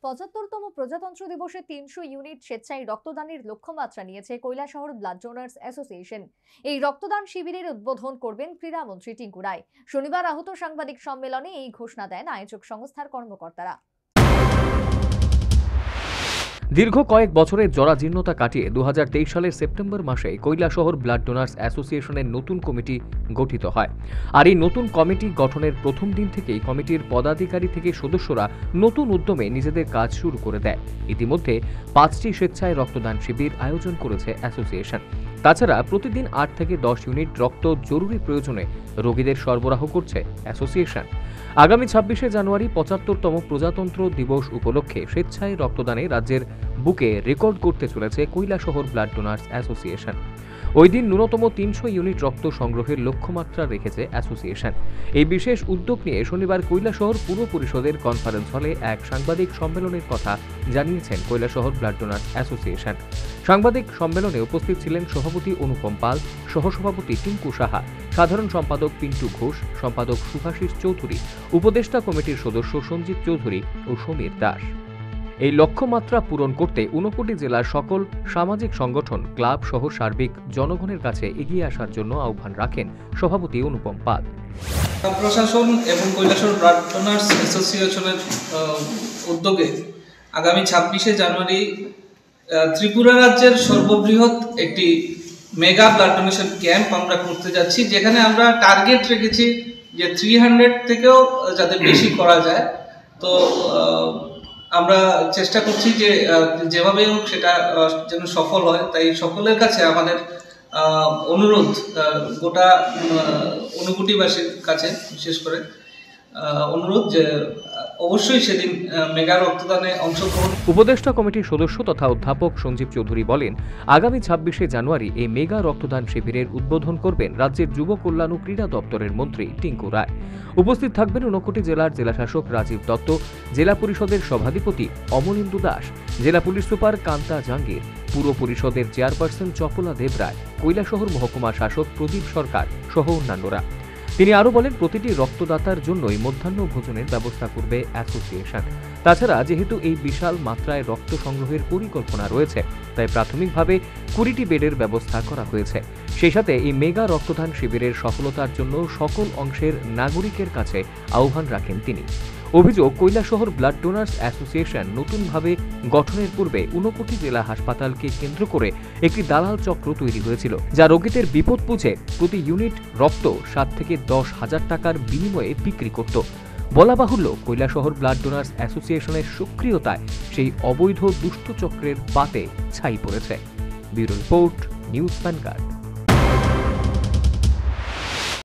৭৫তম প্রজাতন্ত্র দিবসে ৩০০ ইউনিট স্বেচ্ছায় রক্তদানের লক্ষ্যমাত্রা নিয়েছে কৈলাসহর ব্লাড ডোনার্স অ্যাসোসিয়েশন। এই রক্তদান শিবিরের উদ্বোধন করবেন ক্রীড়ামন্ত্রী টিঙ্কু রায়। শনিবার আহত সাংবাদিক সম্মেলনে এই ঘোষণা দেন আয়োজক সংস্থার কর্মকর্তারা। দীর্ঘ কয়েক বছরের জরাজীর্ণতা কাটিয়ে ২০২৩ সালের সেপ্টেম্বর মাসে কৈলাসহর ব্লাড ডোনার্স অ্যাসোসিয়েশনের নতুন কমিটি গঠিত হয়। আর এই নতুন কমিটি গঠনের প্রথম দিন থেকেই কমিটির পদাধিকারী থেকে সদস্যরা নতুন উদ্যমে নিজেদের কাজ শুরু করে দেয়। ইতিমধ্যে ৫টি স্বেচ্ছায় রক্তদান শিবির আয়োজন করেছে অ্যাসোসিয়েশন। তাছাড়া প্রতিদিন ৮ থেকে ১০ ইউনিট রক্ত জরুরি প্রয়োজনে রোগীদের সরবরাহ করছে অ্যাসোসিয়েশন। আগামী ২৬শে জানুয়ারি ৭৫তম প্রজাতন্ত্র দিবস উপলক্ষে স্বেচ্ছায় রক্তদানে রাজ্যের বুকে রেকর্ড করতে চলেছে কৈলাসহর ব্লাড ডোনার্স অ্যাসোসিয়েশন। ওই দিন ন্যূনতম ৩০০ ইউনিট রক্ত সংগ্রহের লক্ষ্যমাত্রা রেখেছে অ্যাসোসিয়েশন। এই বিশেষ উদ্যোগ নিয়ে শনিবার কৈলাসহর পুর পরিষদের কনফারেন্স হলে এক সাংবাদিক সম্মেলনের কথা জানিয়েছেন কৈলাসহর ব্লাড ডোনার্স অ্যাসোসিয়েশন। সাংবাদিক সম্মেলনে উপস্থিত ছিলেন সভাপতি অনুপম পাল, সহসভাপতি টিঙ্কু সাহা, সাধারণ সম্পাদক পিন্টু ঘোষ, সম্পাদক শুভাশিস চৌধুরী, উপদেষ্টা কমিটির সদস্য সঞ্জিত চৌধুরী ও সমীর দাস। এই লক্ষ্যমাত্রা পূরণ করতে ৫৯ জেলার সকল সামাজিক সংগঠন, ক্লাব সহ সার্বিক জনগণের কাছে এগিয়ে আসার জন্য আহ্বান রাখেন সভাপতি অনুপম পাল। প্রশাসন এবং কৈলাসহর ব্লাড ডোনার্স অ্যাসোসিয়েশনের উদ্যোগে আগামী ২৬শে জানুয়ারি ত্রিপুরা রাজ্যের সর্ববৃহৎ একটি মেগা ব্লাড ডোনেশন ক্যাম্প আমরা করতে যাচ্ছি, যেখানে আমরা টার্গেট রেখেছি যে 300 থেকেও যাতে বেশি করা যায়। তো আমরা চেষ্টা করছি যে যেভাবে হোক সেটা যেন সফল হয়। তাই সকলের কাছে আমাদের অনুরোধ, গোটা ঊনকোটিবাসীর কাছে বিশেষ করে অনুরোধ যে অবশ্যই সেদিন মেগা রক্তদানে অংশগ্রহণ। উপদেষ্টা কমিটির সদস্য তথা অধ্যাপক সঞ্জীব চৌধুরী বলেন, আগামী ২৬শে জানুয়ারি এই মেগা রক্তদান শিবিরের উদ্বোধন করবেন রাজ্যের যুব কল্যাণ ও ক্রীড়া দপ্তরের মন্ত্রী টিঙ্কু রায়। উপস্থিত থাকবেন ঊনকোটি জেলার জেলাশাসক রাজীব দত্ত, জেলা পরিষদের সভাধিপতি অমলেন্দু দাস, জেলা পুলিশ সুপার কান্তা জাঙ্গির, পুর পরিষদের চেয়ারপারসন চপলা দেবরায়, কৈলাসহর মহকুমা শাসক প্রদীপ সরকার সহ অন্যান্যরা। তিনি আরও বলেন, প্রতিটি রক্তদাতার জন্যই মধ্যাহ্ন ভোজনের ব্যবস্থা করবে অ্যাসোসিয়েশন। তাছাড়া যেহেতু এই বিশাল মাত্রায় রক্ত সংগ্রহের পরিকল্পনা রয়েছে, তাই প্রাথমিকভাবে ২০টি বেডের ব্যবস্থা করা হয়েছে। সেই সাথে এই মেগা রক্তদান শিবিরের সফলতার জন্য সকল অংশের নাগরিকের কাছে আহ্বান রাখেন তিনি। অভিযোগ, কৈলাসহর ব্লাড ডোনার্স অ্যাসোসিয়েশন নতুনভাবে গঠনের পূর্বে ৫৯ জেলা হাসপাতালকে কেন্দ্র করে একটি দালাল চক্র তৈরি হয়েছিল, যা রোগীদের বিপদ বুঝে প্রতি ইউনিট রক্ত ৭ থেকে ১০ হাজার টাকার বিনিময়ে বিক্রি করত। বলা বাহুল্য, কৈলাসহর ব্লাড ডোনার্স অ্যাসোসিয়েশনের সক্রিয়তায় সেই অবৈধ দুষ্ট চক্রের পাতে ছাই পড়েছে। Bureau report, news vanguard.